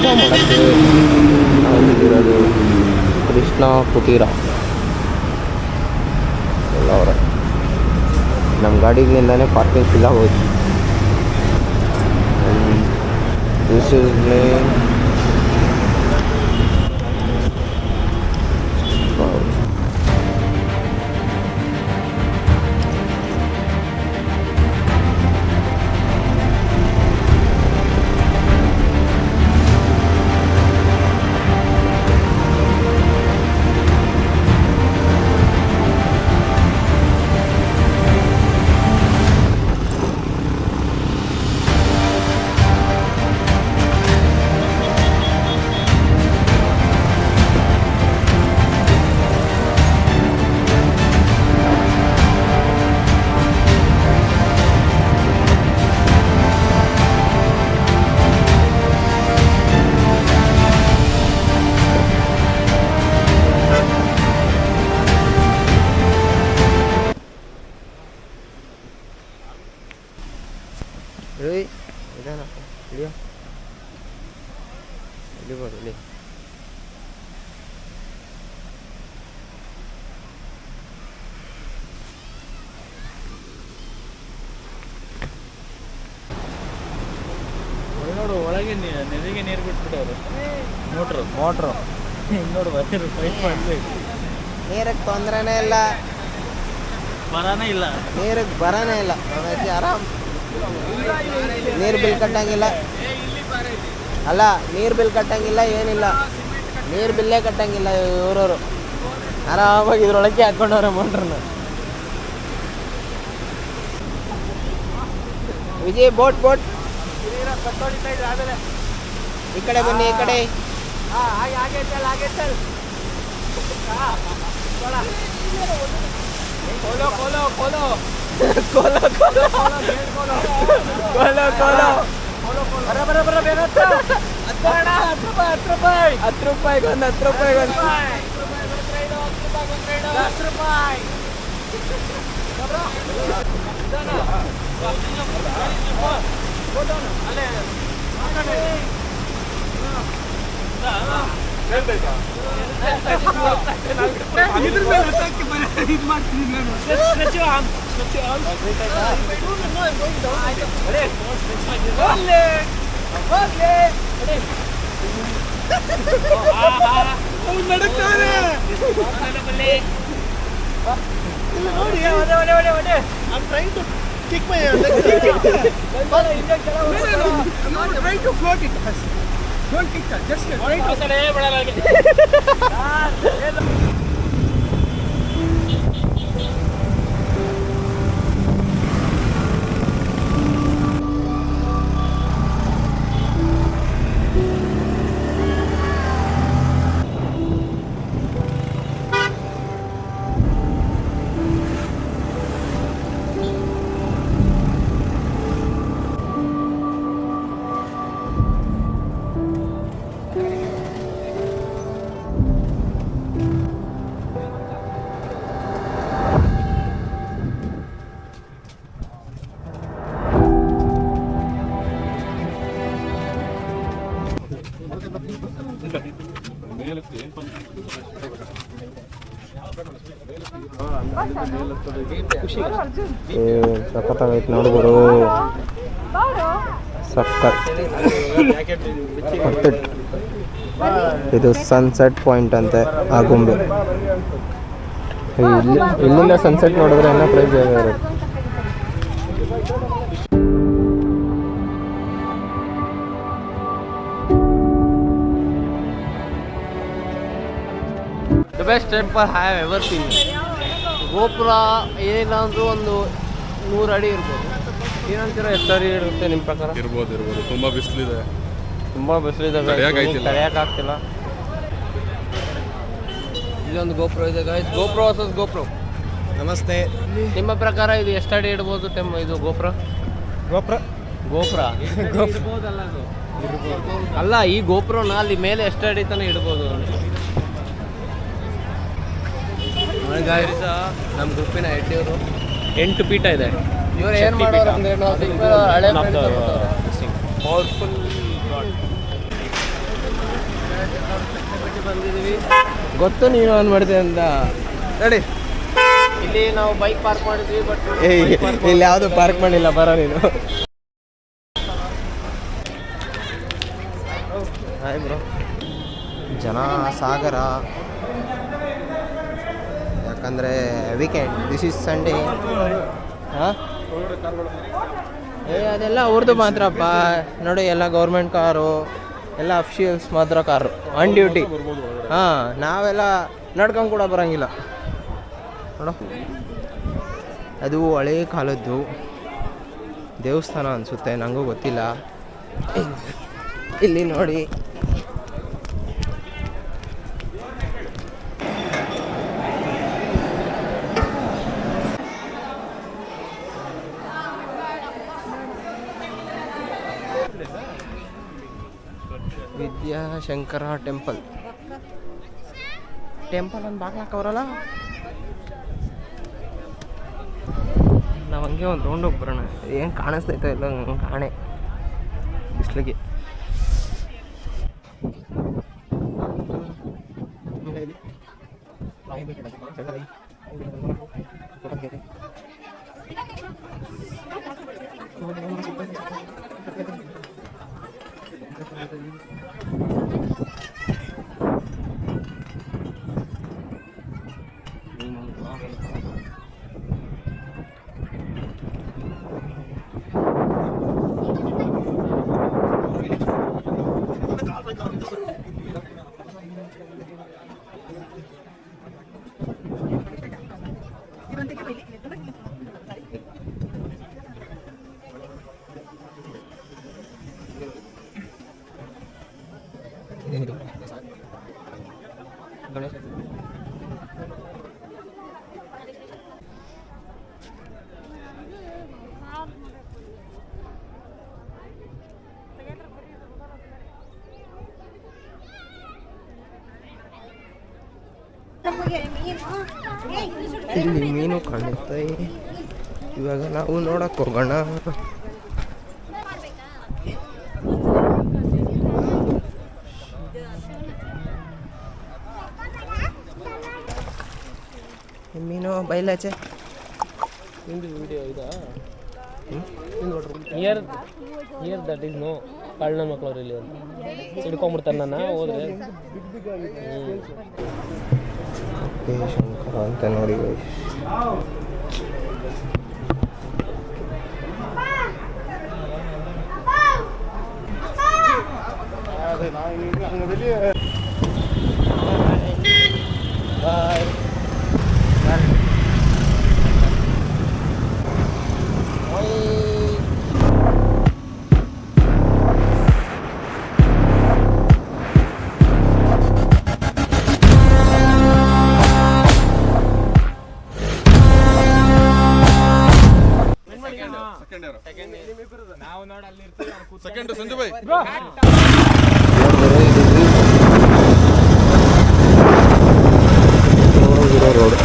ಊಟ ಮಾಡೋಕ್ಕೆ ಇರೋದು ಕೃಷ್ಣ ಕುಟೀರ ಎಲ್ಲ ಅವರ ನಮ್ಮ ಗಾಡಿಗಳಿಂದನೇ ಪಾರ್ಕಿಂಗ್ ಫಿಲ್ ಆಗೋಯ್ತು. ದಿಸ್ ಇಸ್ ಮೇ ಇದೇನಪ್ಪ ಇಳಿಯೋ ಇಳಿಬೋದು ಇಲ್ಲಿ. ನೋಡು ಒಳಗೆ ನದಿಗೆ ನೀರು ಬಿಟ್ಬಿಟ್ಟವ್ರು. ಮೋಟ್ರು ನೋಡು ಪೈಪ್ ಮಾಡಬೇಕು. ನೀರಿಗೆ ತೊಂದರೆನೇ ಇಲ್ಲ, ಬರಾನೇ ಇಲ್ಲ, ನೀರಿಗೆ ಬರಾನೇ ಇಲ್ಲ. ಆರಾಮ್ ನೀರು ಬಿಲ್ ಕಟ್ಟಂಗಿಲ್ಲ. ಅಲ್ಲ, ನೀರು ಬಿಲ್ ಕಟ್ಟಂಗಿಲ್ಲ, ಏನಿಲ್ಲ. ನೀರು ಬಿಲ್ಲೇ ಕಟ್ಟಂಗಿಲ್ಲ ಇವರವರು. ಆರಾಮಾಗಿ ಇದ್ರೊಳಗೆ ಹಾಕೊಂಡವ್ರೆ ಮೋಟ್ರನ್ನ. ವಿಜಯ್ ಬೋಟ್ ಈ ಕಡೆ ಬನ್ನಿ, ಈ ಕಡೆ. I'm trying to kick my leg. I'm trying to float it. Don't kick that. Just try to. ಸಖತ್ತಾಗೈತೆ ನೋಡ್ಬೋದು. ಸಖತ್. ಇದು ಸನ್ಸೆಟ್ ಪಾಯಿಂಟ್ ಅಂತೆ ಆಗುಂಬೆ. ಇಲ್ಲಿಂದ ಸನ್ಸೆಟ್ ನೋಡಿದ್ರೆ ಏನೋ ಪ್ರೈಸ್ ಇರುತ್ತೆ. The best temple I have ever seen. ಗೋಪುರ ಏನಾದರೂ ಒಂದು 100 ಅಡಿ ಇರ್ಬೋದು. ಏನಂತೀರ, ಎಷ್ಟು ಅಡಿ ಇರುತ್ತೆ ನಿಮ್ಮ ಪ್ರಕಾರ? ಇರ್ಬೋದು. ತುಂಬ ಬಿಸಿಲಿದೆ, ತಡೆಯೋಕ್ಕಾಗ್ತಿಲ್ಲ. ಇಲ್ಲೊಂದು ಗೋಪುರ ಇದೆ ಗಾಯ್ಸ್. ಗೋಪುರ ವರ್ಸಸ್ ಗೋಪುರ. ನಮಸ್ತೆ. ನಿಮ್ಮ ಪ್ರಕಾರ ಇದು ಎಷ್ಟು ಅಡಿ ಇಡ್ಬೋದು ಇದು ಗೋಪುರ? ಅಲ್ಲ, ಈ ಗೋಪುರನ ಅಲ್ಲಿ ಮೇಲೆ ಎಷ್ಟು ಅಡಿ ತನಕ ಇಡ್ಬೋದು? ನಮ್ಮ ಗ್ರೂಪಿನ ಹೆಡ್ಡಿಯವರು 8 ಫೀಟ ಇದೆ. ಇವ್ರು ಏನು ಮಾಡೋರು ಅಂದ್ರೆ ಹಳೆ ಪವರ್ಫುಲ್ ಬಂದಿದ್ದೀವಿ. ಗೊತ್ತು ನೀನು ಆನ್ ಮಾಡಿದೆ ಅಂತ. ನಡಿ. ಇಲ್ಲಿ ನಾವು ಬೈಕ್ ಪಾರ್ಕ್ ಮಾಡಿದ್ವಿ, ಬಟ್ ಇಲ್ಲಿ ಯಾವುದು ಪಾರ್ಕ್ ಮಾಡಿಲ್ಲ, ಬರೋ ನೀನು. Hi bro. ಜನ ಸಾಗರ, ಯಾಕಂದರೆ ವೀಕೆಂಡ್, ದಿಸ್ ಈಸ್ ಸಂಡೇ. ಹಾಂ, ಅದೆಲ್ಲ ಅವ್ರದ್ದು ಮಾತ್ರಪ್ಪ. ನೋಡಿ, ಎಲ್ಲ ಗೌರ್ಮೆಂಟ್ ಕಾರು, ಎಲ್ಲ ಅಫಿಷಿಯಲ್ಸ್ ಮಾತ್ರ ಕಾರು ಆನ್ ಡ್ಯೂಟಿ. ಹಾಂ, ನಾವೆಲ್ಲ ನಡ್ಕೊಂಡು ಕೂಡ ಬರೋಂಗಿಲ್ಲ ನೋಡು. ಅದು ಹಳೇ ಕಾಲದ್ದು ದೇವಸ್ಥಾನ ಅನಿಸುತ್ತೆ, ನನಗೂ ಗೊತ್ತಿಲ್ಲ. ಇಲ್ಲಿ ನೋಡಿ, ವಿದ್ಯಾಶಂಕರ ಟೆಂಪಲ್ ಒಂದು ಬಾಗ್ಲಾಕವ್ರಲ್ಲ. ನಾವು ಹಂಗೆ ಒಂದು ರೌಂಡ್ ಹೋಗಿ ಬರೋಣ. ಏನು ಕಾಣಿಸ್ತೈತೋ ಇಲ್ಲ ಕಾಣೆ ಬಿಸ್ಲಿಗೆ. ಇಲ್ಲಿ ಮೀನು ಕಾಣುತ್ತೆ. ಇವಾಗ ನಾವು ನೋಡಕ್ ಹೋಗೋಣ. ಮೀನು ಬೈಲಾಚೆ ವಿಡಿಯೋ ಇದಾ ಹಿಯರ್ ದಟ್ ಈಸ್ ನೋ ಕಳ್ಳ ಮಕ್ಕಳವ್ರು ಇಲ್ಲಿ ಅಂತ ಹಿಡ್ಕೊಂಡ್ಬಿಡ್ತಾರೆ ನನ್ನ ಹೋದ್ರೆ. ಶಂಕರ ಅಂತ ನೋಡಿ. Bye. Second Sanju by road